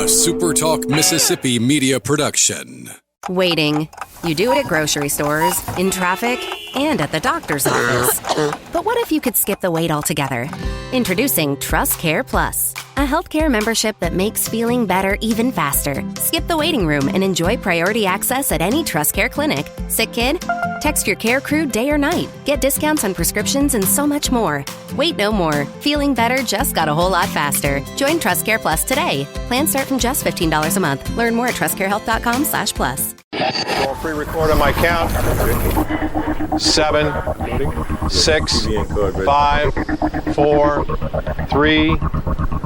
SuperTalk Mississippi media production. Waiting. You do it at grocery stores, in traffic, and at the doctor's office. But what if you could skip the wait altogether? Introducing Trust Care Plus, a healthcare membership that makes feeling better even faster. Skip the waiting room and enjoy priority access at any Trust Care clinic. Sick kid? Text your care crew day or night. Get discounts on prescriptions and so much more. Wait no more. Feeling better just got a whole lot faster. Join Trust Care Plus today. Plans start from just $15 a month. Learn more at trustcarehealth.com/plus. I'll pre-record on my count. 7, 6, 5, 4, 3,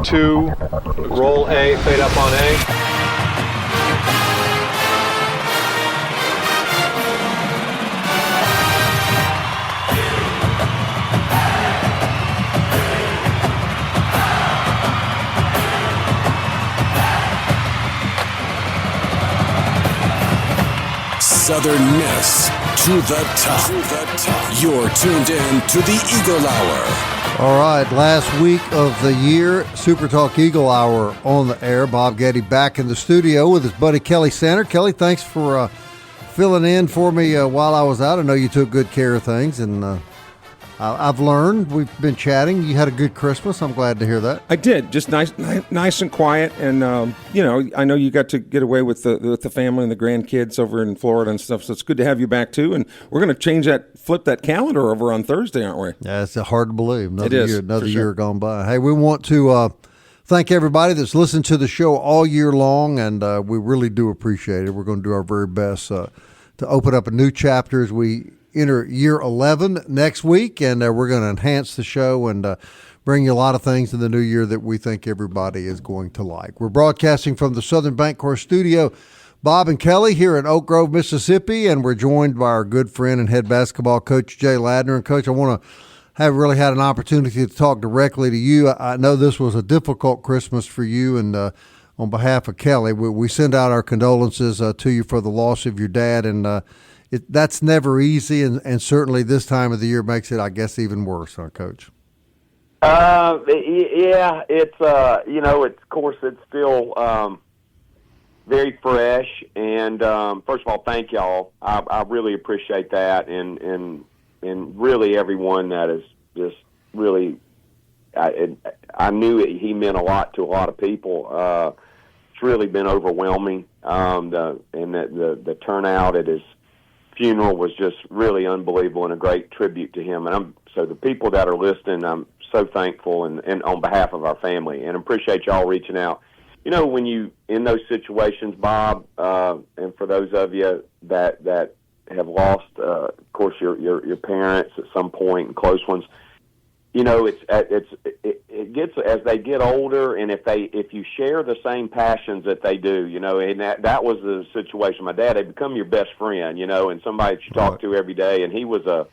2. Roll A, fade up on A. Southern Miss to the top. You're tuned in to the Eagle Hour. All right, last week of the year, SuperTalk Eagle Hour on the air. Bob Getty back in the studio with his buddy Kelly Sander. Kelly, thanks for filling in for me while I was out. I know you took good care of things, and I've learned. We've been chatting. You had a good Christmas. I'm glad to hear that. I did. Just nice and quiet. And, I know you got to get away with the family and the grandkids over in Florida and stuff. So it's good to have you back, too. And we're going to flip that calendar over on Thursday, aren't we? Yeah, it's hard to believe. Another year year gone by. Hey, we want to thank everybody that's listened to the show all year long, and we really do appreciate it. We're going to do our very best to open up a new chapter as we enter year 11 next week, and we're going to enhance the show and bring you a lot of things in the new year that we think everybody is going to like. We're broadcasting from the Southern Bancorp studio. Bob and Kelly here in Oak Grove, Mississippi, and we're joined by our good friend and head basketball coach, Jay Ladner. And, Coach, I want to have really had an opportunity to talk directly to you. I know this was a difficult Christmas for you, and on behalf of Kelly, we send out our condolences to you for the loss of your dad, and that's never easy, and certainly this time of the year makes it, I guess, even worse, huh, Coach? Yeah, it's of course, it's still very fresh. And first of all, thank y'all. I really appreciate that, and really everyone that is just really. I knew he meant a lot to a lot of people. It's really been overwhelming. The turnout at his funeral was just really unbelievable and a great tribute to him. And so the people that are listening, I'm so thankful and on behalf of our family, and appreciate y'all reaching out. You know, when you in those situations, Bob, and for those of you that have lost, of course, your parents at some point and close ones. You know, it gets as they get older, and if you share the same passions that they do, you know, and that was the situation. My dad had become your best friend, you know, and somebody that you talk to every day. And he was a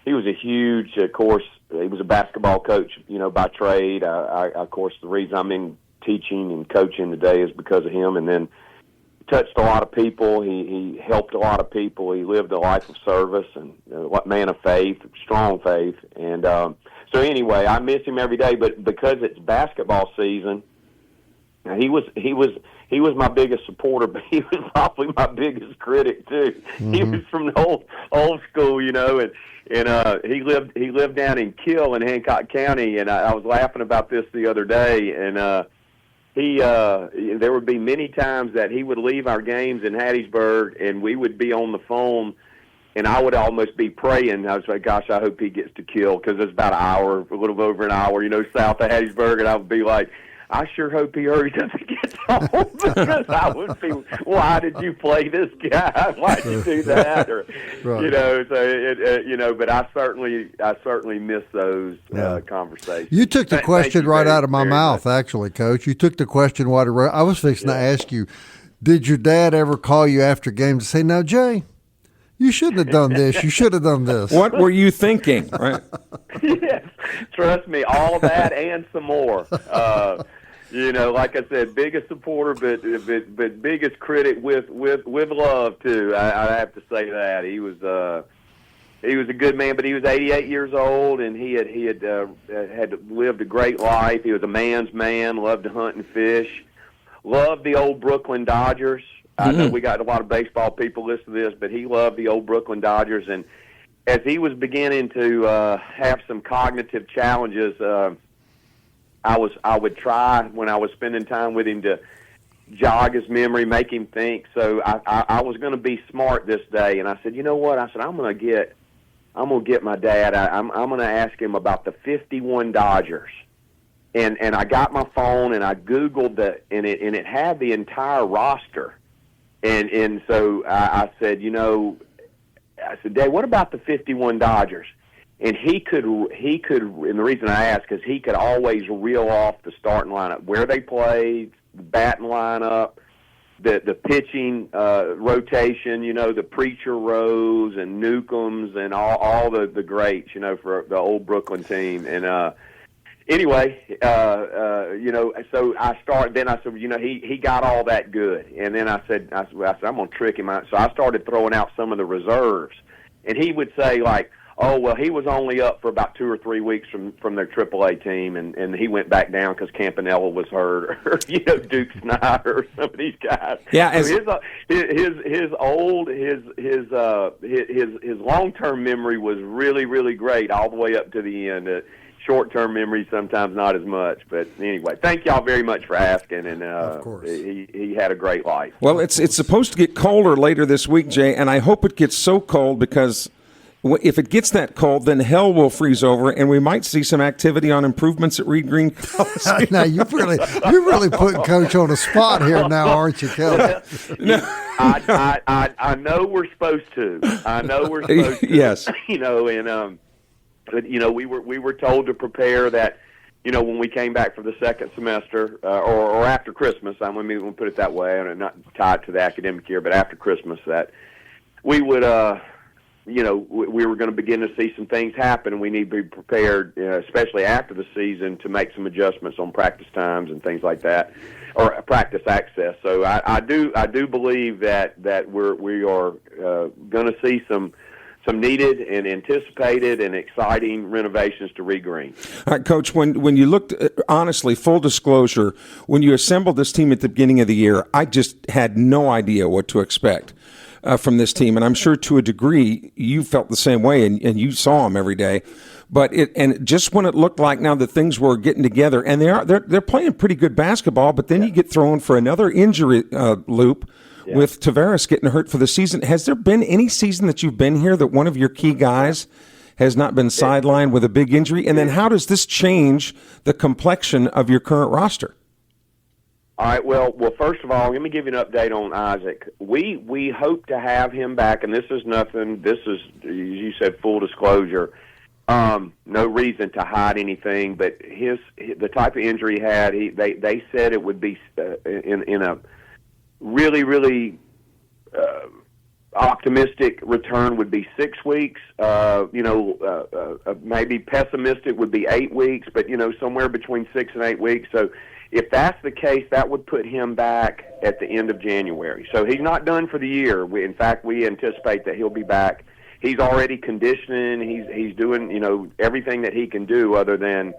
huge, of course, he was a basketball coach, you know, by trade. Of course, the reason I'm in teaching and coaching today is because of him. And then touched a lot of people. He helped a lot of people. He lived a life of service and a man of faith, strong faith, and. So anyway, I miss him every day, but because it's basketball season, he was my biggest supporter, but he was probably my biggest critic too. Mm-hmm. He was from the old school, you know, and he lived down in Kill in Hancock County, and I was laughing about this the other day, and there would be many times that he would leave our games in Hattiesburg, and we would be on the phone. And I would almost be praying. I was like, gosh, I hope he gets to Kill, because it's about an hour, a little over an hour, you know, south of Hattiesburg. And I would be like, I sure hope he hurries up and gets home, because I would be, why did you play this guy? Why did you do that? Or, right. You know, so but I certainly miss those conversations. You took the question right out of my mouth, actually, Coach. You took the question I was fixing to ask you. Did your dad ever call you after games and say, "Now, Jay, you shouldn't have done this. You should have done this"? What were you thinking? Right? Yes, trust me, all that and some more. You know, like I said, biggest supporter, but biggest critic with love too. I have to say that he was a good man, but he was 88 years old, and he had lived a great life. He was a man's man, loved to hunt and fish. loved the old Brooklyn Dodgers. I know we got a lot of baseball people listen to this, but he loved the old Brooklyn Dodgers. And as he was beginning to have some cognitive challenges, I would try when I was spending time with him to jog his memory, make him think. So I was going to be smart this day, and I said, you know what? I said I'm going to get my dad. I'm going to ask him about the 51 Dodgers. And I got my phone and I Googled and it had the entire roster. And so I said, Dad, what about the 51 Dodgers? And he could, and the reason I asked is he could always reel off the starting lineup, where they played, the batting lineup, the pitching rotation, the Preacher Rose and Newcombs and all the greats, for the old Brooklyn team. And anyway, so I started. Then I said, he got all that good. And then I said, I'm going to trick him out. So I started throwing out some of the reserves, and he would say like, oh, well, he was only up for about 2 or 3 weeks from their AAA team, and he went back down because Campanella was hurt, or Duke Snyder, or some of these guys. Yeah, so his long-term memory was really, really great all the way up to the end. Short-term memory sometimes not as much, but anyway, thank y'all very much for asking, and of course. He had a great life. Well, it's supposed to get colder later this week, Jay, and I hope it gets so cold because if it gets that cold, then hell will freeze over, and we might see some activity on improvements at Reed Green Coliseum. Now you're really putting Coach on the spot here now, aren't you, Kelly? I know we're supposed to. Yes. But we were told to prepare that. When we came back for the second semester, or after Christmas, I'm going to put it that way, and not tied to the academic year, but after Christmas, that we would. We were going to begin to see some things happen, and we need to be prepared, especially after the season, to make some adjustments on practice times and things like that, or practice access. So I do believe that we are going to see some needed and anticipated and exciting renovations to Reed Green. All right, Coach, when you looked, honestly, full disclosure, when you assembled this team at the beginning of the year, I just had no idea what to expect from this team, and I'm sure to a degree you felt the same way, and you saw them every day. But just when it looked like now that things were getting together, and they're playing pretty good basketball, but then you get thrown for another injury loop with Tavares getting hurt for the season. Has there been any season that you've been here that one of your key guys has not been sidelined with a big injury? And then how does this change the complexion of your current roster? All right. Well, first of all, let me give you an update on Isaac. We hope to have him back, and this is nothing. This is, as you said, full disclosure. No reason to hide anything, but the type of injury he had, they said it would be in a really, really optimistic return would be 6 weeks. Maybe pessimistic would be 8 weeks, but somewhere between 6 and 8 weeks. So if that's the case, that would put him back at the end of January. So he's not done for the year. In fact, we anticipate that he'll be back. He's already conditioning. He's doing everything that he can do, other than,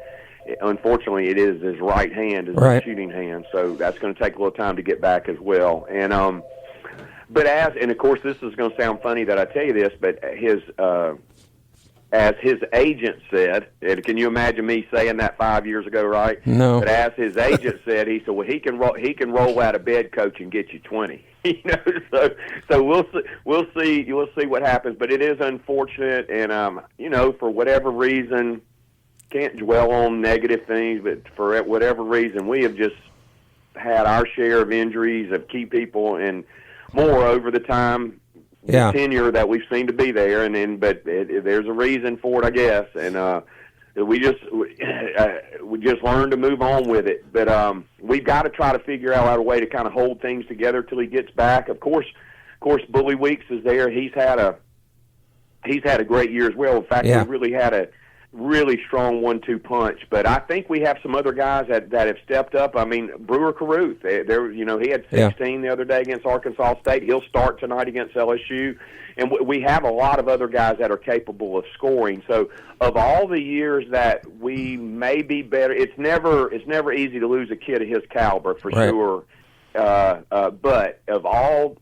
unfortunately, it is his right hand, his shooting hand. So that's going to take a little time to get back as well. And and of course, this is going to sound funny that I tell you this, but as his agent said, and can you imagine me saying that 5 years ago, right? No. But as his agent said, he said, well, he can roll out of bed, Coach, and get you 20. So we'll see what happens. But it is unfortunate, and for whatever reason, can't dwell on negative things, but for whatever reason, we have just had our share of injuries of key people and more over the time. The tenure that we've seen to be there, but there's a reason for it, I guess, and we just learned to move on with it. But we've got to try to figure out a way to kind of hold things together till he gets back. Of course, Bully Weeks is there. He's had a great year as well. In fact, we really had a really strong 1-2 punch. But I think we have some other guys that have stepped up. I mean, Brewer Caruth, he had 16 the other day against Arkansas State. He'll start tonight against LSU. And we have a lot of other guys that are capable of scoring. So of all the years that we may be better, it's never easy to lose a kid of his caliber, for sure. but of all,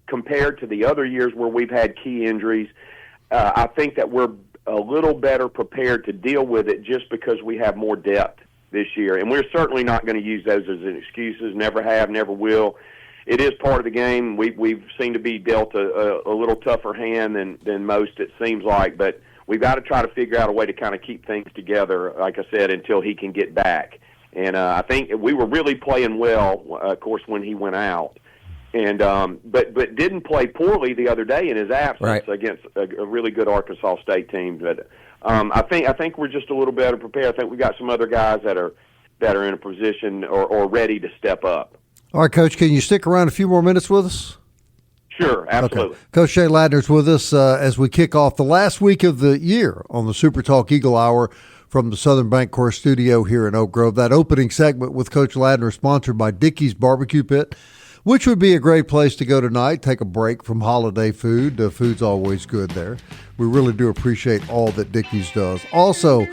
compared to the other years where we've had key injuries, I think that we're a little better prepared to deal with it just because we have more depth this year. And we're certainly not going to use those as excuses, never have, never will. It is part of the game. We've seemed to be dealt a little tougher hand than most, it seems like, but we've got to try to figure out a way to kind of keep things together, like I said, until he can get back. And I think we were really playing well, of course, when he went out. And but didn't play poorly the other day in his absence against a really good Arkansas State team. But I think we're just a little better prepared. I think we got some other guys that are in a position or ready to step up. All right, Coach, can you stick around a few more minutes with us? Sure, absolutely. Okay. Coach Jay Ladner is with us as we kick off the last week of the year on the SuperTalk Eagle Hour from the Southern Bancorp studio here in Oak Grove. That opening segment with Coach Ladner is sponsored by Dickey's Barbecue Pit, which would be a great place to go tonight. Take a break from holiday food. The food's always good there. We really do appreciate all that Dickey's does. Also,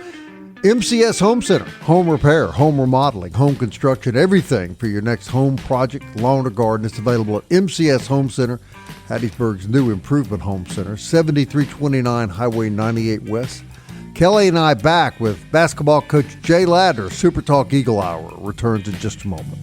MCS Home Center, home repair, home remodeling, home construction, everything for your next home project, lawn or garden. It's available at MCS Home Center, Hattiesburg's new improvement home center, 7329 Highway 98 West. Kelly and I back with basketball coach Jay Ladner. SuperTalk Eagle Hour returns in just a moment.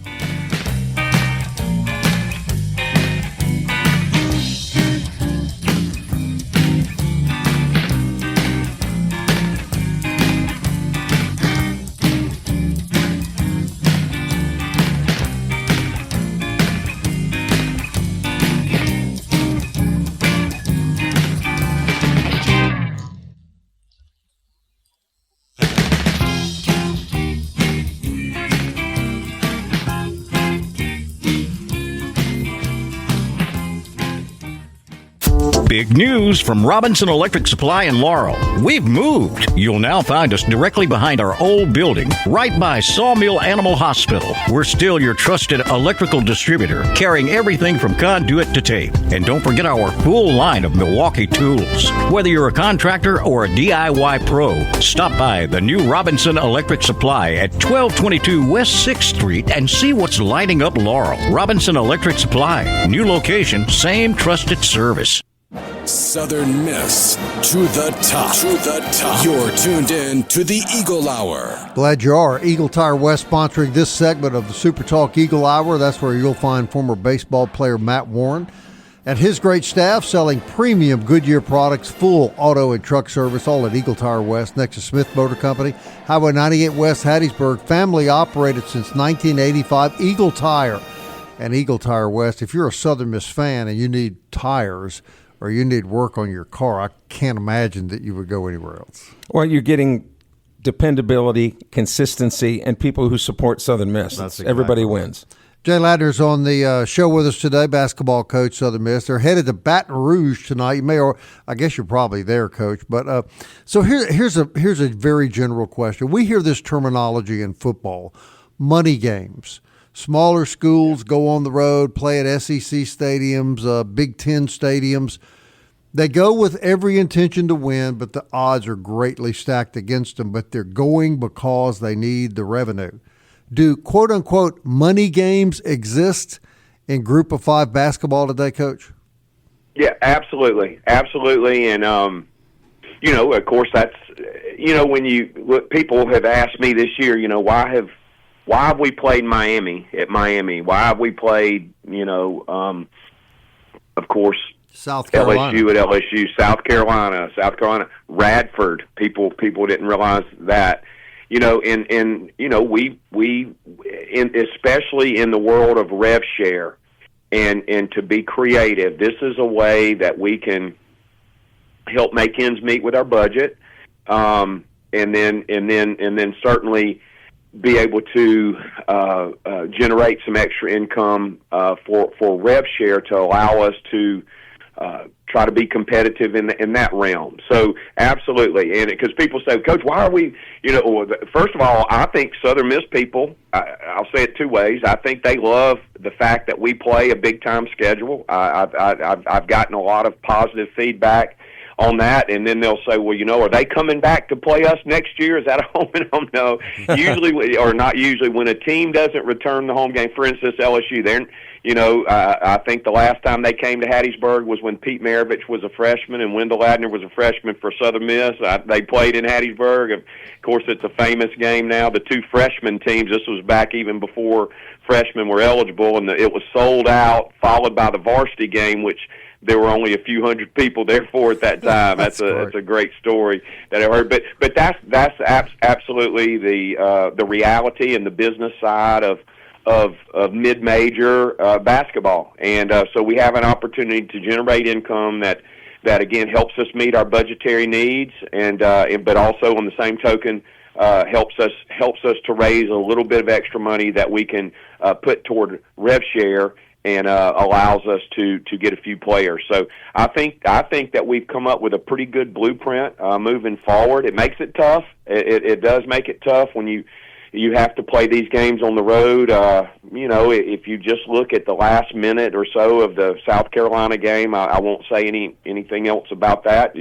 Big news from Robinson Electric Supply in Laurel. We've moved. You'll now find us directly behind our old building, right by Sawmill Animal Hospital. We're still your trusted electrical distributor, carrying everything from conduit to tape. And don't forget our full line of Milwaukee tools. Whether you're a contractor or a DIY pro, stop by the new Robinson Electric Supply at 1222 West 6th Street and see what's lighting up Laurel. Robinson Electric Supply. New location, same trusted service. Southern Miss to the top. To the top. You're tuned in to the Eagle Hour. Glad you are. Eagle Tire West sponsoring this segment of the SuperTalk Eagle Hour. That's where you'll find former baseball player Matt Warren and his great staff selling premium Goodyear products, full auto and truck service, all at Eagle Tire West, next to Smith Motor Company, Highway 98 West, Hattiesburg. Family operated since 1985. Eagle Tire and Eagle Tire West. If you're a Southern Miss fan and you need tires or you need work on your car, I can't imagine that you would go anywhere else. Well, you're getting dependability, consistency, and people who support Southern Miss. Exactly. Everybody wins. Jay Ladner's on the show with us today, basketball coach, Southern Miss. They're headed to Baton Rouge tonight. You may, or I guess you're probably there, Coach. But so here's a very general question. We hear this terminology in football: money games. Smaller schools go on the road, play at SEC stadiums, Big Ten stadiums. They go with every intention to win, but the odds are greatly stacked against them. But they're going because they need the revenue. Do quote-unquote money games exist in Group of Five basketball today, Coach? Yeah, absolutely. Absolutely. And, of course, that's, people have asked me this year, why have we played Miami at Miami? Why have we played, of course, South Carolina. LSU at LSU, South Carolina, Radford. People didn't realize that. Especially in the world of rev share and to be creative, this is a way that we can help make ends meet with our budget, and then certainly be able to generate some extra income for rev share to allow us to try to be competitive in that realm. So absolutely, and because people say, Coach, why are we? First of all, I think Southern Miss people. I'll say it two ways. I think they love the fact that we play a big time schedule. I've gotten a lot of positive feedback on that, and then they'll say, well, are they coming back to play us next year? Is that a home and home? No. Usually, or not usually, when a team doesn't return the home game, for instance, LSU, I think the last time they came to Hattiesburg was when Pete Maravich was a freshman and Wendell Ladner was a freshman for Southern Miss. They played in Hattiesburg. Of course, it's a famous game now. The two freshman teams, this was back even before freshmen were eligible, and it was sold out, followed by the varsity game, which there were only a few hundred people there for at that time. That's a great story that I heard. But that's absolutely the reality and the business side of mid-major basketball. And so we have an opportunity to generate income that again helps us meet our budgetary needs, and but also on the same token helps us to raise a little bit of extra money that we can put toward rev share, and allows us to get a few players. So I think that we've come up with a pretty good blueprint moving forward. It makes it tough. It does make it tough when you have to play these games on the road. If you just look at the last minute or so of the South Carolina game, I won't say anything else about that.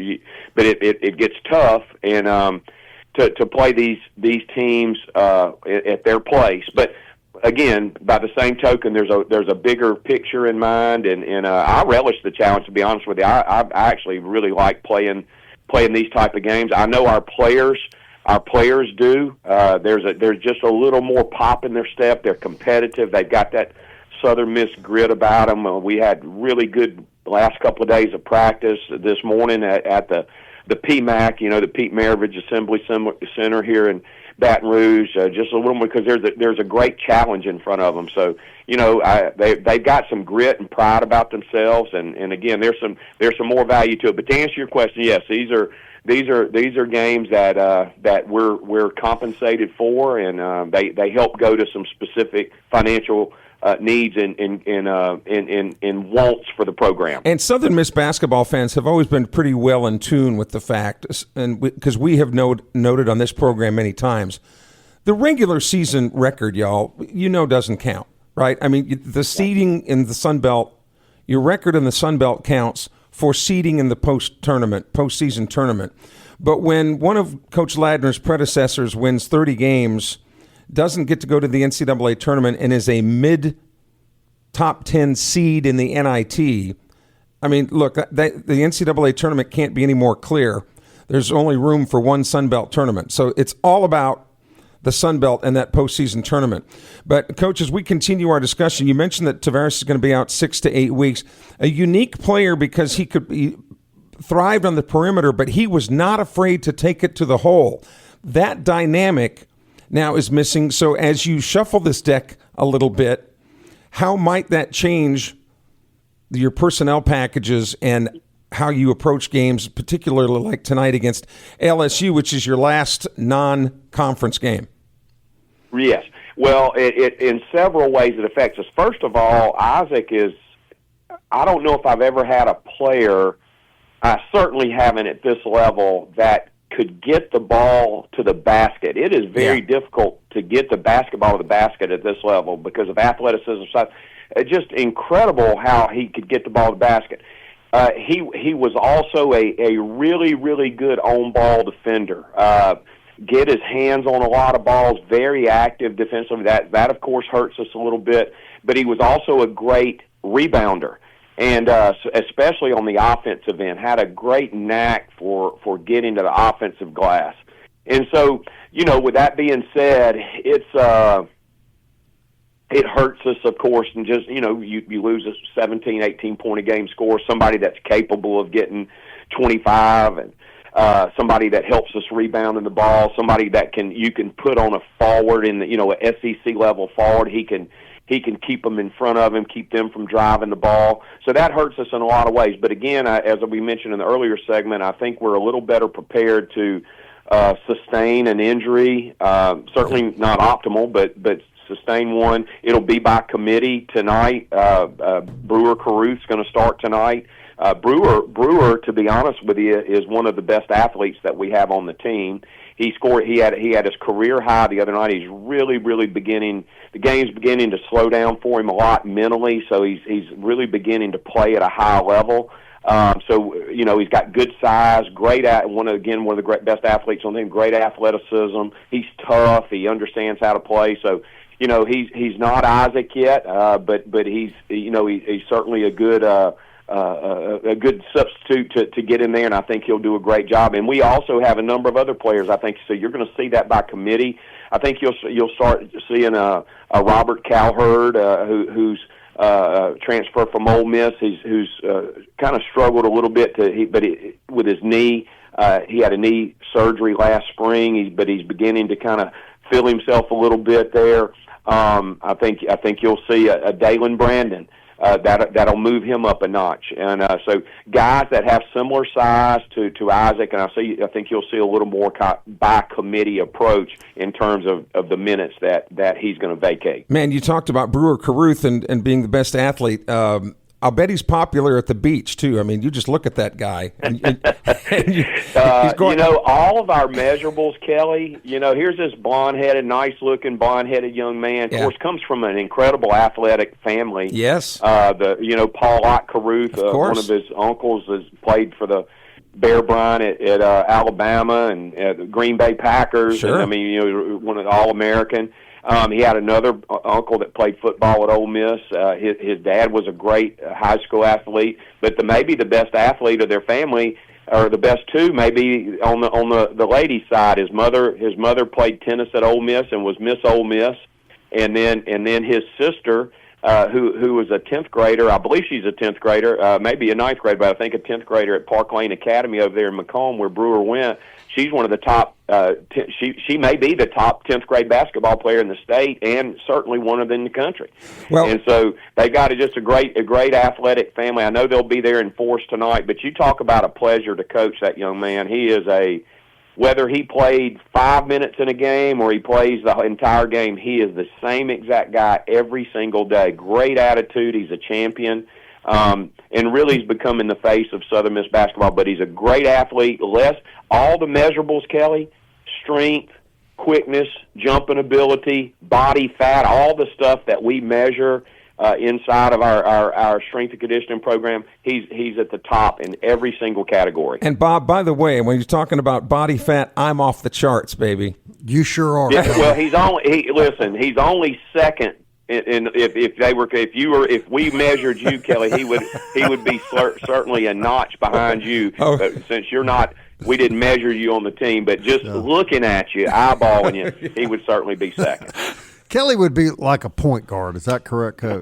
But it gets tough, and to play these teams at their place. But again, by the same token, there's a bigger picture in mind, and I relish the challenge. To be honest with you, I actually really like playing these type of games. I know our players do. There's just a little more pop in their step. They're competitive. They've got that Southern Miss grit about them. We had really good last couple of days of practice this morning at the PMAC, the Pete Maravich Assembly Center here in Baton Rouge, just a little more, because there's a great challenge in front of them. So they've got some grit and pride about themselves, and again there's some more value to it. But to answer your question, yes, these are games that we're compensated for, and they help go to some specific financial needs and wants for the program. And Southern Miss basketball fans have always been pretty well in tune with the fact, and because we have noted on this program many times, the regular season record, y'all, doesn't count, right? I mean, the seeding in the Sun Belt, your record in the Sun Belt counts for seeding in the postseason tournament. But when one of Coach Ladner's predecessors wins 30 games, doesn't get to go to the NCAA tournament, and is a mid-top 10 seed in the NIT. I mean, look, the NCAA tournament can't be any more clear. There's only room for one Sun Belt tournament. So it's all about the Sun Belt and that postseason tournament. But, Coach, as we continue our discussion, you mentioned that Tavares is going to be out 6 to 8 weeks. A unique player because he thrived on the perimeter, but he was not afraid to take it to the hole. That dynamic now is missing. So as you shuffle this deck a little bit, how might that change your personnel packages and how you approach games, particularly like tonight against LSU, which is your last non-conference game? Yes. Well, it in several ways it affects us. First of all, Isaac I don't know if I've ever had a player, I certainly haven't at this level, that could get the ball to the basket. It is very difficult to get the basketball to the basket at this level because of athleticism. It's just incredible how he could get the ball to the basket. He was also a really, really good on-ball defender. Get his hands on a lot of balls, very active defensively. That of course, hurts us a little bit. But he was also a great rebounder. And especially on the offensive end, had a great knack for getting to the offensive glass. And so, with that being said, it hurts us, of course, and just, you lose a 17, 18-point-a-game score, somebody that's capable of getting 25, and somebody that helps us rebounding the ball, somebody that you can put on a forward in the, an SEC-level forward. He can keep them in front of him, keep them from driving the ball. So that hurts us in a lot of ways. But again, as we mentioned in the earlier segment, I think we're a little better prepared to sustain an injury. Certainly not optimal, but sustain one. It'll be by committee tonight. Brewer Caruth's going to start tonight. Brewer, to be honest with you, is one of the best athletes that we have on the team. He scored. He had his career high the other night. He's really beginning. The game's beginning to slow down for him a lot mentally. So he's really beginning to play at a high level. So he's got good size, great one of the best athletes on the team. Great athleticism. He's tough. He understands how to play. So he's not Isaac yet, but he's certainly a good substitute to get in there, and I think he'll do a great job. And we also have a number of other players, I think. So you're going to see that by committee. I think you'll start seeing a Robert Cowherd, who's transfer from Ole Miss. Who's kind of struggled a little bit with his knee. He had a knee surgery last spring, but he's beginning to kind of feel himself a little bit there. I think you'll see a Dalen Brandon. That'll move him up a notch, and so guys that have similar size to Isaac, and I think you'll see a little more by committee approach in terms of the minutes that he's going to vacate. Man, you talked about Brewer Carruth and being the best athlete. I'll bet he's popular at the beach too. I mean, you just look at that guy. All of our measurables, Kelly. Here's this blonde-headed, nice-looking, blonde-headed young man. Of course, comes from an incredible athletic family. Yes. Paul Ott Carruth, one of his uncles, has played for the Bear Bryant at Alabama and the Green Bay Packers. Sure. And, one of the All-American. He had another uncle that played football at Ole Miss. His dad was a great high school athlete, but maybe the best athlete of their family, or the best two, maybe on the ladies' side. His mother played tennis at Ole Miss and was Miss Ole Miss, and then his sister, who was a 10th grader. I believe she's a 10th grader, maybe a 9th grader, but I think a 10th grader at Park Lane Academy over there in Macomb, where Brewer went. She's one of the top. She may be the top 10th grade basketball player in the state, and certainly one of them in the country. Well, and so they got just a great athletic family. I know they'll be there in force tonight. But you talk about a pleasure to coach that young man. He is whether he played 5 minutes in a game or he plays the entire game, he is the same exact guy every single day. Great attitude. He's a champion. And really he's becoming the face of Southern Miss basketball, but he's a great athlete. All the measurables, Kelly, strength, quickness, jumping ability, body fat, all the stuff that we measure inside of our strength and conditioning program, he's at the top in every single category. And Bob, by the way, when you're talking about body fat, I'm off the charts, baby. You sure are. Yeah, well, he's only second. And if we measured you, Kelly, he would be certainly a notch behind you. Oh. Since we didn't measure you on the team, but just looking at you, eyeballing you, he would certainly be second. Kelly would be like a point guard. Is that correct, Coach?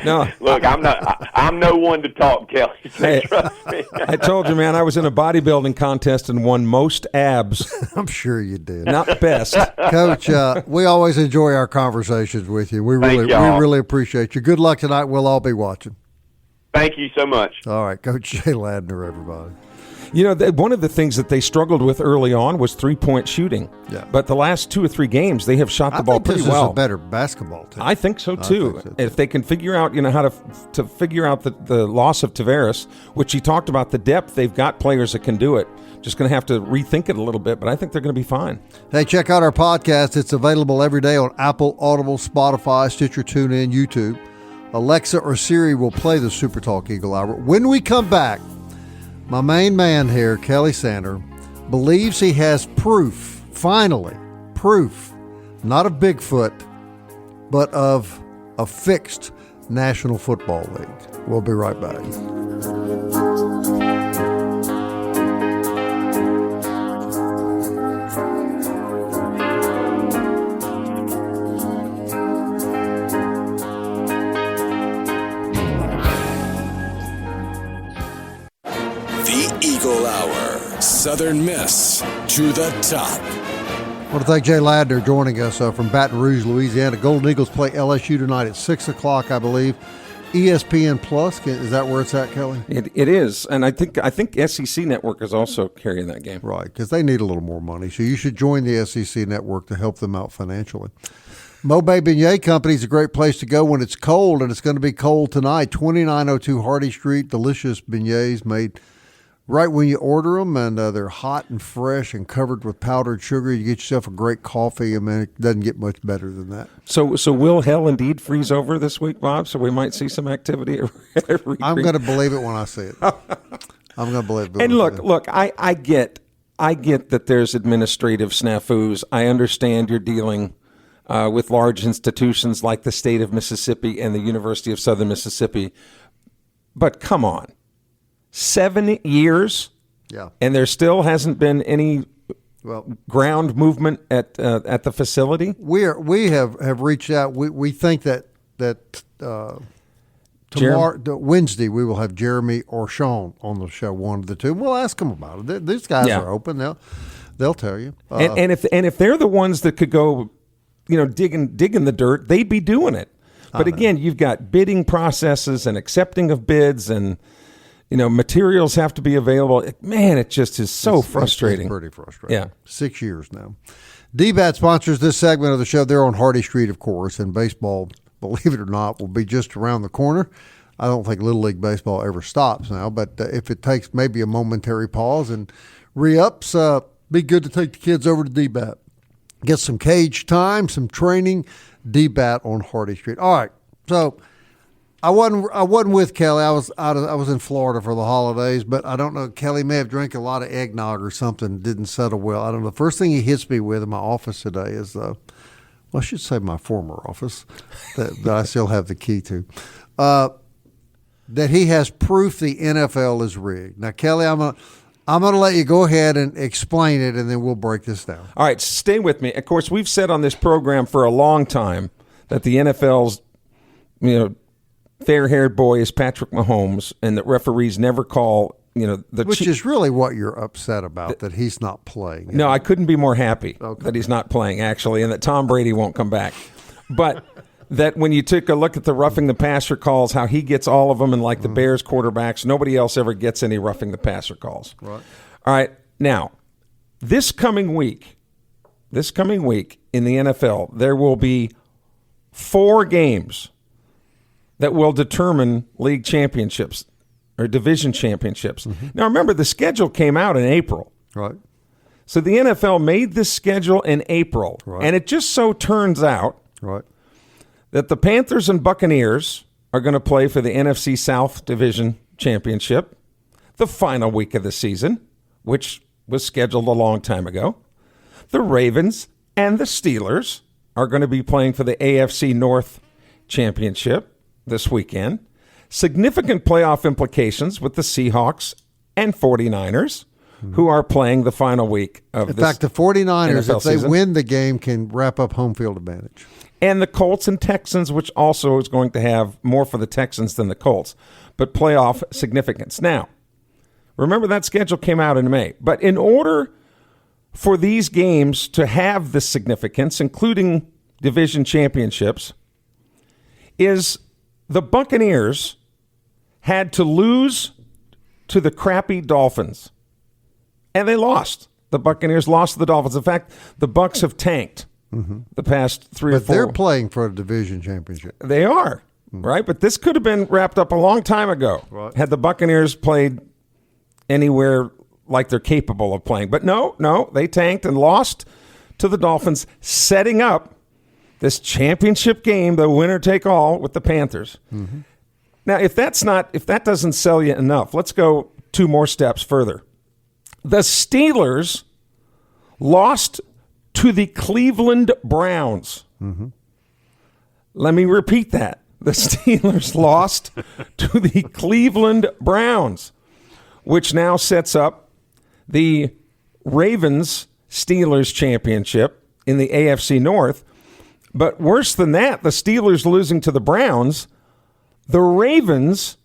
No. Look, I'm no one to talk, Kelly. So trust me. I told you, man, I was in a bodybuilding contest and won most abs. I'm sure you did. Not best. Coach, we always enjoy our conversations with you. We really appreciate you. Good luck tonight. We'll all be watching. Thank you so much. All right, Coach Jay Ladner, everybody. One of the things that they struggled with early on was three-point shooting. Yeah. But the last 2 or 3 games, they have shot the ball pretty well. This is a better basketball team. I think so too. If they can figure out, how to figure out the loss of Tavares, which he talked about the depth, they've got players that can do it. Just going to have to rethink it a little bit, but I think they're going to be fine. Hey, check out our podcast. It's available every day on Apple, Audible, Spotify, Stitcher, TuneIn, YouTube. Alexa or Siri will play the SuperTalk Eagle Hour. When we come back, my main man here, Kelly Sander, believes he has proof, finally, proof, not of Bigfoot, but of a fixed National Football League. We'll be right back. Eagle Hour, Southern Miss to the top. I want to thank Jay Ladner joining us from Baton Rouge, Louisiana. Golden Eagles play LSU tonight at 6 o'clock, I believe. ESPN Plus, is that where it's at, Kelly? It is, and I think SEC Network is also carrying that game. Right, because they need a little more money, so you should join the SEC Network to help them out financially. Mobay Beignet Company is a great place to go when it's cold, and it's going to be cold tonight. 2902 Hardy Street, delicious beignets made right when you order them, and they're hot and fresh and covered with powdered sugar. You get yourself a great coffee. I mean, it doesn't get much better than that. So will hell indeed freeze over this week, Bob? So we might see some activity every I'm going to believe it when I see it. I'm going to believe it. And look, I get that there's administrative snafus. I understand you're dealing with large institutions like the state of Mississippi and the University of Southern Mississippi. But come on. 7 years, and there still hasn't been any ground movement at the facility. We have reached out. We think that tomorrow, Wednesday, we will have Jeremy or Sean on the show, one of the two. We'll ask them about it. These guys are open. They'll tell you. And if they're the ones that could go, digging the dirt, they'd be doing it. But again, you've got bidding processes and accepting of bids and. Materials have to be available. Man, it just is so frustrating. It's pretty frustrating. Yeah. 6 years now. DBAT sponsors this segment of the show. They're on Hardy Street, of course, and baseball, believe it or not, will be just around the corner. I don't think Little League Baseball ever stops now, but if it takes maybe a momentary pause and re-ups, be good to take the kids over to DBAT. Get some cage time, some training, DBAT on Hardy Street. All right, so I wasn't with Kelly. I was in Florida for the holidays, but I don't know. Kelly may have drank a lot of eggnog or something. Didn't settle well. I don't know. The first thing he hits me with in my office today is, I should say my former office that I still have the key to, that he has proof the NFL is rigged. Now, Kelly, I'm gonna let you go ahead and explain it, and then we'll break this down. All right, stay with me. Of course, we've said on this program for a long time that the NFL's, fair-haired boy is Patrick Mahomes, and that referees never call, which is really what you're upset about, that he's not playing. No, I couldn't be more happy that he's not playing, actually, and that Tom Brady won't come back. But that when you took a look at the roughing the passer calls, how he gets all of them, and like the Bears quarterbacks, nobody else ever gets any roughing the passer calls. Right. All right, now, this coming week in the NFL, there will be 4 games that will determine league championships or division championships. Mm-hmm. Now, remember, the schedule came out in April. Right. So the NFL made this schedule in April. Right. And it just so turns out that the Panthers and Buccaneers are going to play for the NFC South Division Championship the final week of the season, which was scheduled a long time ago. The Ravens and the Steelers are going to be playing for the AFC North Championship this weekend. Significant playoff implications with the Seahawks and 49ers, who are playing the final week of this. In fact, the 49ers, NFL if they season. win the game, can wrap up home field advantage. And the Colts and Texans, which also is going to have more for the Texans than the Colts, but playoff significance. Now, remember that schedule came out in May. But in order for these games to have this significance, including division championships, is the Buccaneers had to lose to the crappy Dolphins. And they lost. The Buccaneers lost to the Dolphins. In fact, the Bucs have tanked the past 3 or 4. But they're playing for a division championship. They are, right? But this could have been wrapped up a long time ago had the Buccaneers played anywhere like they're capable of playing. But no, they tanked and lost to the Dolphins, setting up this championship game, the winner take all with the Panthers. Mm-hmm. Now, if that doesn't sell you enough, let's go 2 more steps further. The Steelers lost to the Cleveland Browns. Mm-hmm. Let me repeat that. The Steelers lost to the Cleveland Browns, which now sets up the Ravens-Steelers championship in the AFC North. But worse than that, the Steelers losing to the Browns, the Ravens,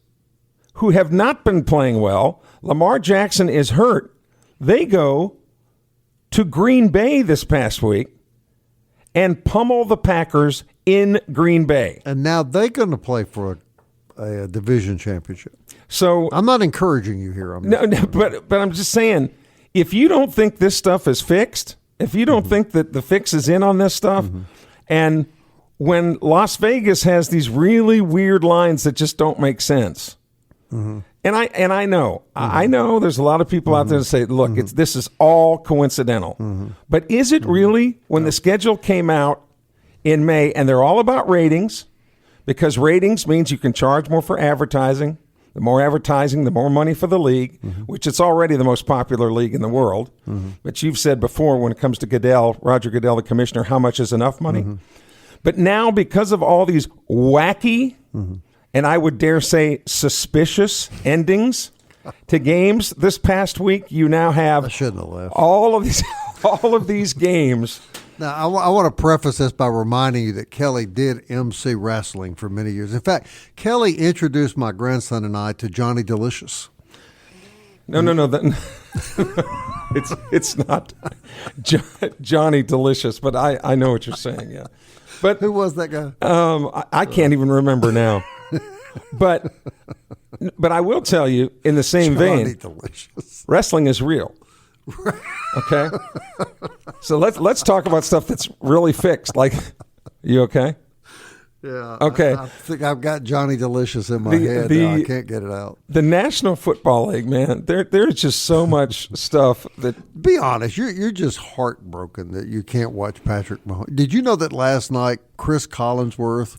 who have not been playing well, Lamar Jackson is hurt. They go to Green Bay this past week and pummel the Packers in Green Bay. And now they're going to play for a division championship. So I'm not encouraging you here. But I'm just saying, if you don't think this stuff is fixed, if you don't think that the fix is in on this stuff, and when Las Vegas has these really weird lines that just don't make sense, And I know there's a lot of people out there that say, look, this is all coincidental. But is it really? When the schedule came out in May, and they're all about ratings, because ratings means you can charge more for advertising. The more advertising, the more money for the league, which it's already the most popular league in the world. But you've said before, when it comes to Goodell, Roger Goodell, the commissioner, how much is enough money? But now, because of all these wacky, and I would dare say suspicious endings to games this past week, you now have I shouldn't have left. all of these games. Now, I want to preface this by reminding you that Kelly did MC wrestling for many years. In fact, Kelly introduced my grandson and I to Johnny Delicious. No. It's not Johnny Delicious, but I know what you're saying, yeah. But who was that guy? I can't even remember now. But I will tell you, in the same vein, Delicious. Wrestling is real. Okay? So let's talk about stuff that's really fixed. Like, you okay? Yeah. Okay. I think I've got Johnny Delicious in my head now. I can't get it out. The National Football League, man, there's just so much stuff that... Be honest, you're just heartbroken that you can't watch Patrick Mahomes. Did you know that last night Chris Collinsworth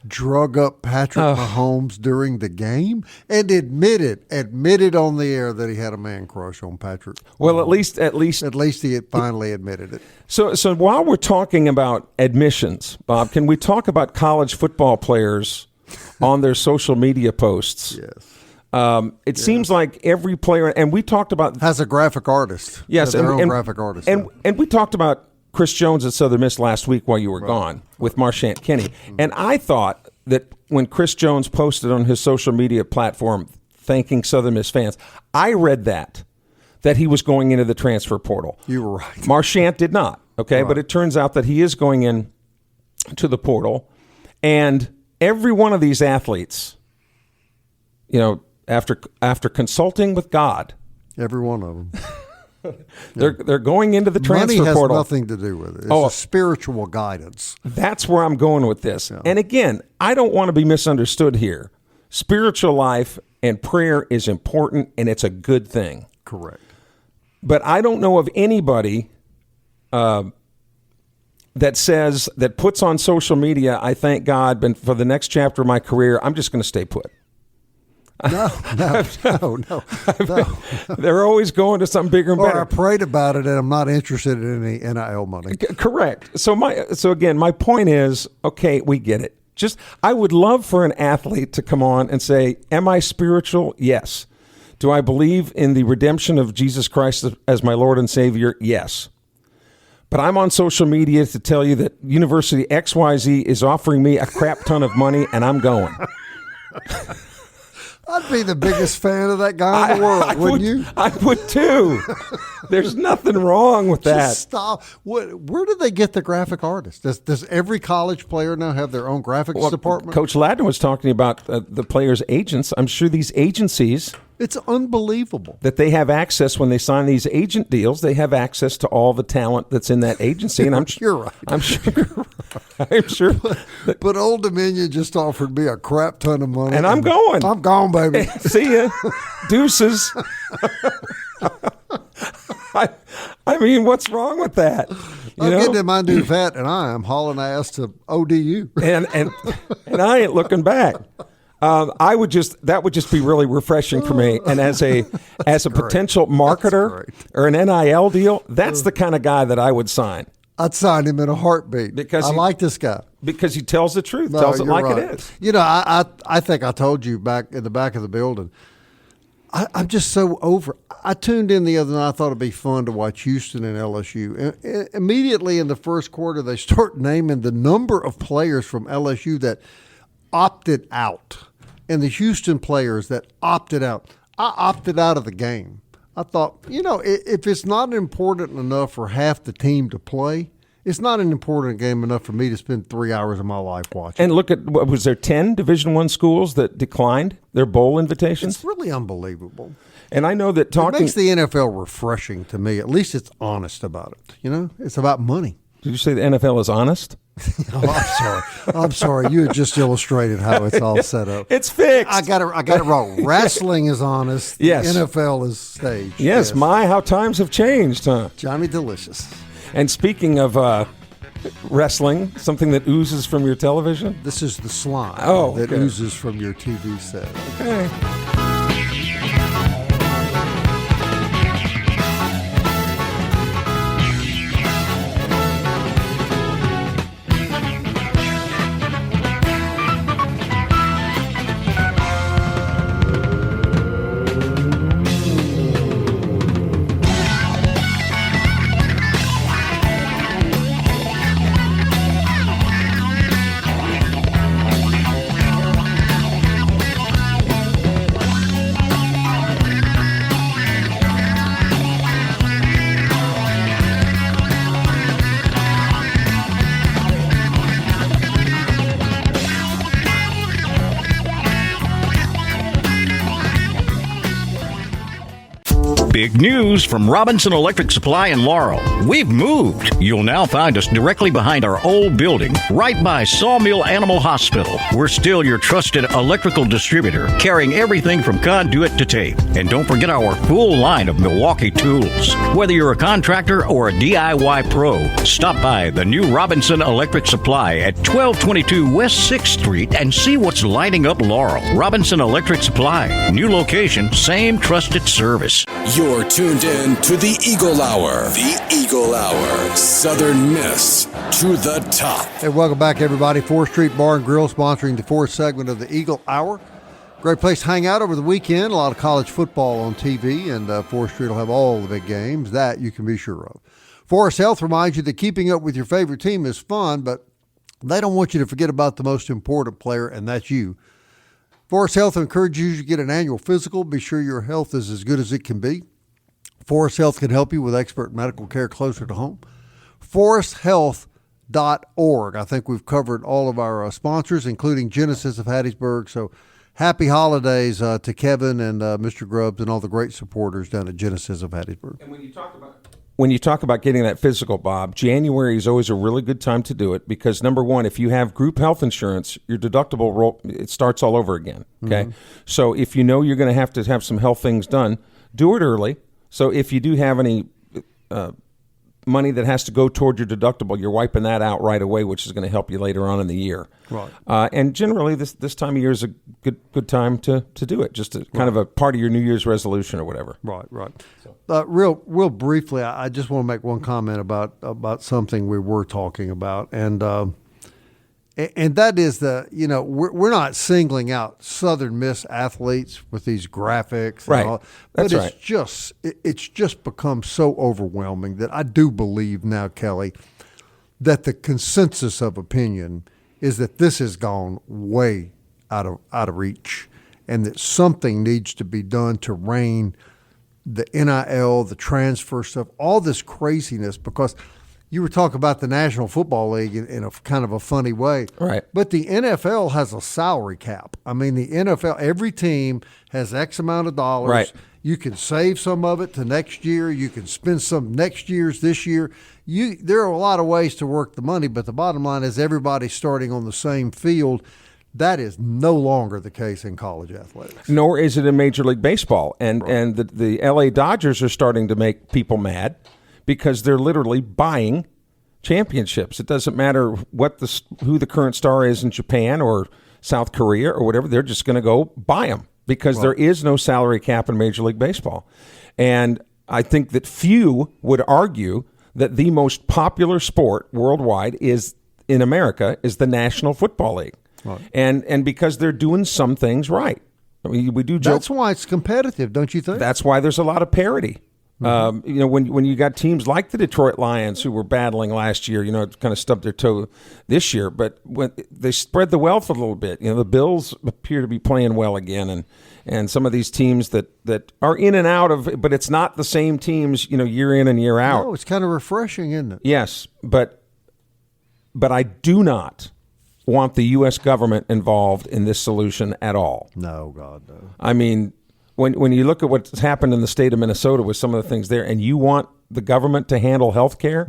drug up Patrick Mahomes during the game and admitted on the air that he had a man crush on Patrick Well, Mahomes. at least he had finally admitted it. So while we're talking about admissions, Bob, can we talk about college football players on their social media posts? Yes. It seems like every player, and we talked about... Has a graphic artist. Yes. Their own graphic artist. And we talked about Chris Jones at Southern Miss last week while you were gone with Marchant Kenny. And I thought that when Chris Jones posted on his social media platform thanking Southern Miss fans, I read that he was going into the transfer portal. You were right. Marchant did not, okay? Right. But it turns out that he is going in to the portal. And every one of these athletes, you know, after consulting with God. Every one of them. They're going into the transfer portal. portal. Money has nothing to do with it. It's a spiritual guidance. That's where I'm going with this. Yeah. And again, I don't want to be misunderstood here. Spiritual life and prayer is important, and it's a good thing. Correct. But I don't know of anybody that puts on social media, I thank God, but for the next chapter of my career, I'm just going to stay put. No. They're always going to something bigger and better. I prayed about it, and I'm not interested in any NIL money. Correct. So again, my point is, okay, we get it. I would love for an athlete to come on and say, am I spiritual? Yes. Do I believe in the redemption of Jesus Christ as my Lord and Savior? Yes. But I'm on social media to tell you that University XYZ is offering me a crap ton of money, and I'm going. I'd be the biggest fan of that guy in the world, wouldn't you? I would too. There's nothing wrong with that. Just stop. Where do they get the graphic artist? Does every college player now have their own graphics department? Coach Ladner was talking about the players' agents. I'm sure these agencies... It's unbelievable that they have access when they sign these agent deals. They have access to all the talent that's in that agency, and you're right. I'm sure. But Old Dominion just offered me a crap ton of money, and I'm going. I'm gone, baby. See ya, deuces. I mean, what's wrong with that? I'm getting in my new vat, and I am hauling ass to ODU, and I ain't looking back. That would just be really refreshing for me. And as a potential marketer or an NIL deal, that's the kind of guy that I would sign. I'd sign him in a heartbeat because I like this guy. Because he tells the truth, tells it like it is. You know, I think I told you back in the back of the building, I'm just so over. I tuned in the other night. I thought it'd be fun to watch Houston and LSU. And immediately in the first quarter, they start naming the number of players from LSU that opted out. And the Houston players that opted out. I opted out of the game. I thought, if it's not important enough for half the team to play, it's not an important game enough for me to spend 3 hours of my life watching. And look at, was there 10 Division I schools that declined their bowl invitations? It's really unbelievable. And I know that it makes the NFL refreshing to me. At least it's honest about it. It's about money. Did you say the NFL is honest? I'm sorry. You had just illustrated how it's all set up. It's fixed. I got it wrong. Wrestling is honest. Yes. The NFL is staged. Yes, how times have changed, huh? Johnny Delicious. And speaking of wrestling, something that oozes from your television? This is the slime that okay. oozes from your TV set. Okay. Big news from Robinson Electric Supply in Laurel. We've moved. You'll now find us directly behind our old building, right by Sawmill Animal Hospital. We're still your trusted electrical distributor, carrying everything from conduit to tape. And don't forget our full line of Milwaukee tools. Whether you're a contractor or a DIY pro, stop by the new Robinson Electric Supply at 1222 West 6th Street and see what's lighting up Laurel. Robinson Electric Supply. New location, same trusted service. You're tuned in to the Eagle Hour. The Eagle Hour. Southern Miss to the top. Hey, welcome back, everybody. 4th Street Bar and Grill sponsoring the 4th segment of the Eagle Hour. Great place to hang out over the weekend. A lot of college football on TV, and 4th Street will have all the big games. That you can be sure of. Forest Health reminds you that keeping up with your favorite team is fun, but they don't want you to forget about the most important player, and that's you. Forest Health encourages you to get an annual physical. Be sure your health is as good as it can be. Forest Health can help you with expert medical care closer to home. ForestHealth.org. I think we've covered all of our sponsors, including Genesis of Hattiesburg. So happy holidays to Kevin and Mr. Grubbs and all the great supporters down at Genesis of Hattiesburg. And when you talk about getting that physical, Bob, January is always a really good time to do it because, number one, if you have group health insurance, your deductible it starts all over again. Okay, So if you know you're going to have some health things done, do it early. So if you do have any money that has to go toward your deductible, you're wiping that out right away, which is going to help you later on in the year. Right. And generally, this time of year is a good time to do it, just to kind of a part of your New Year's resolution or whatever. Right. Real briefly, I just want to make one comment about something we were talking about, and that is we're not singling out Southern Miss athletes with these graphics, right? And all, That's but right. It's just become so overwhelming that I do believe now, Kelly, that the consensus of opinion is that this has gone way out of reach, and that something needs to be done to rein the NIL, the transfer stuff, all this craziness, because you were talking about the National Football League in a kind of a funny way. Right. But the NFL has a salary cap. I mean, the NFL, every team has X amount of dollars. Right. You can save some of it to next year. You can spend some next year's this year. There are a lot of ways to work the money, but the bottom line is everybody's starting on the same field. That is no longer the case in college athletics. Nor is it in Major League Baseball. And the LA Dodgers are starting to make people mad because they're literally buying championships. It doesn't matter who the current star is in Japan or South Korea or whatever. They're just going to go buy them because there is no salary cap in Major League Baseball. And I think that few would argue that the most popular sport worldwide in America is the National Football League. Right. And because they're doing some things right. I mean, we do joke. That's why it's competitive, don't you think? That's why there's a lot of parity. Mm-hmm. When you got teams like the Detroit Lions who were battling last year, kind of stubbed their toe this year, but when they spread the wealth a little bit. The Bills appear to be playing well again, and some of these teams that are in and out of, but it's not the same teams, year in and year out. No, it's kind of refreshing, isn't it? Yes, but I do not want the U.S. government involved in this solution at all. No, God, no. I mean, when you look at what's happened in the state of Minnesota with some of the things there, and you want the government to handle health care,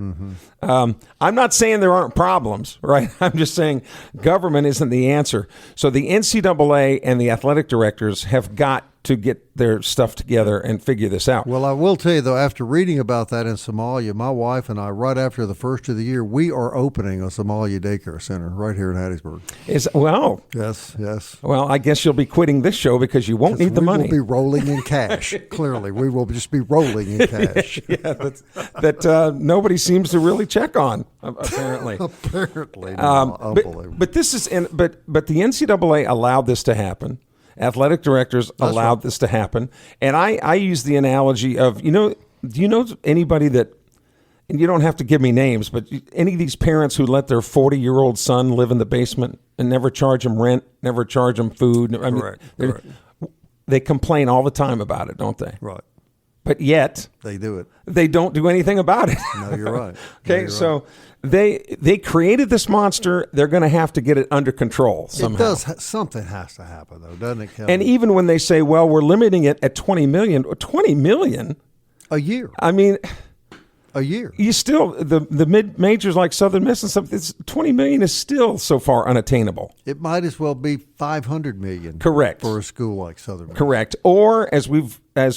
I'm not saying there aren't problems, right? I'm just saying government isn't the answer. So the NCAA and the athletic directors have got to get their stuff together and figure this out. Well, I will tell you, though, after reading about that in Somalia, my wife and I, right after the first of the year, we are opening a Somalia daycare center right here in Hattiesburg. Yes. Well, I guess you'll be quitting this show because you won't need the money. We will be rolling in cash. Clearly, we will just be rolling in cash. Yeah, that nobody seems to really check on, apparently. Apparently, no, unbelievable. But this is, but the NCAA allowed this to happen. Athletic directors allowed this to happen. And I use the analogy of, do you know anybody that, and you don't have to give me names, but any of these parents who let their 40-year-old son live in the basement and never charge him rent, never charge him food? Correct. They complain all the time about it, don't they? Right. But yet they do it. They don't do anything about it. No, you're right. Okay, you're so right. they created this monster. They're going to have to get it under control somehow. Something has to happen, though, doesn't it, Kelly? And even when they say, well, we're limiting it at 20 million. 20 million? A year. I mean, a year. You still, the mid-majors like Southern Miss and stuff, 20 million is still so far unattainable. It might as well be 500 million. Correct. For a school like Southern Miss. Correct. Or, as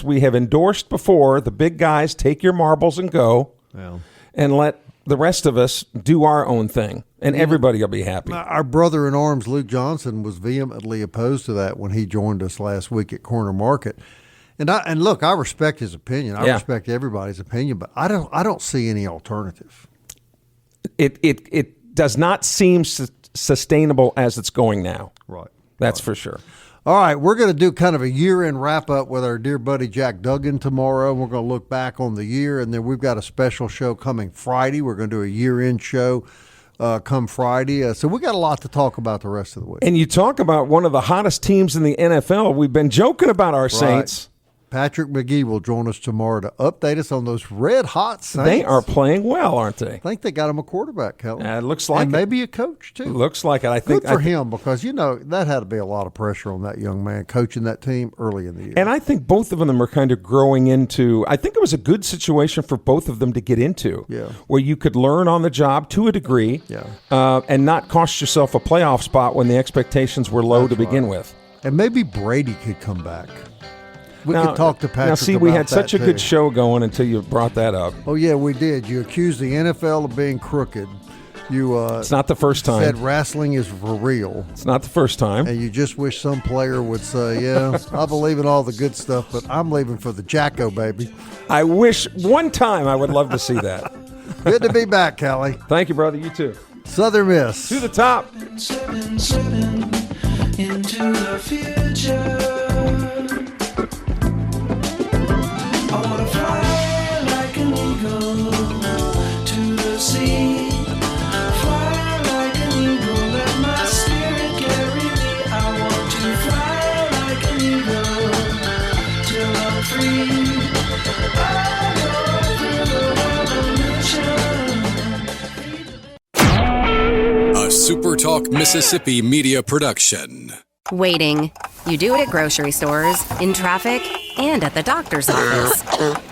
we have endorsed before, the big guys take your marbles and go, and let the rest of us do our own thing, and everybody will be happy. Our brother-in-arms, Luke Johnson, was vehemently opposed to that when he joined us last week at Corner Market. And look, I respect his opinion. I respect everybody's opinion, but I don't see any alternative. It does not seem sustainable as it's going now. Right. That's for sure. All right, we're going to do kind of a year-end wrap-up with our dear buddy Jack Duggan tomorrow. We're going to look back on the year, and then we've got a special show coming Friday. We're going to do a year-end show come Friday. So we got a lot to talk about the rest of the week. And you talk about one of the hottest teams in the NFL. We've been joking about our Saints. Patrick McGee will join us tomorrow to update us on those red-hot Saints. They are playing well, aren't they? I think they got him a quarterback, Kelly. It looks like and maybe a coach, too. Looks like it. I think good for him, because, that had to be a lot of pressure on that young man coaching that team early in the year. And I think both of them are kind of growing into – I think it was a good situation for both of them to get into, where you could learn on the job to a degree and not cost yourself a playoff spot when the expectations were low to begin with. And maybe Brady could come back. We could talk to Patrick. Now, see, we had such a good show going until you brought that up. Oh, yeah, we did. You accused the NFL of being crooked. It's not the first time. Said wrestling is for real. It's not the first time. And you just wish some player would say, I believe in all the good stuff, but I'm leaving for the Jacko, baby. I wish one time I would love to see that. Good to be back, Callie. Thank you, brother. You too. Southern Miss. To the top. 7-7 into the future. I wanna fly like an eagle to the sea. Fly like an eagle, let my spirit carry me. I want to fly like an eagle till I'm free. I go through the revolution. A SuperTalk Mississippi media production. Waiting. You do it at grocery stores, in traffic, and at the doctor's office.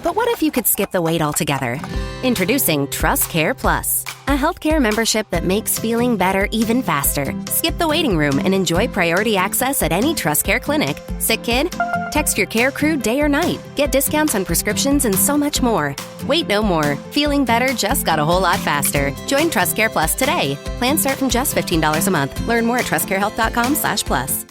But what if you could skip the wait altogether? Introducing Trust Care Plus, a healthcare membership that makes feeling better even faster. Skip the waiting room and enjoy priority access at any Trust Care clinic. Sick kid? Text your care crew day or night. Get discounts on prescriptions and so much more. Wait no more. Feeling better just got a whole lot faster. Join Trust Care Plus today. Plans start from just $15 a month. Learn more at trustcarehealth.com/plus.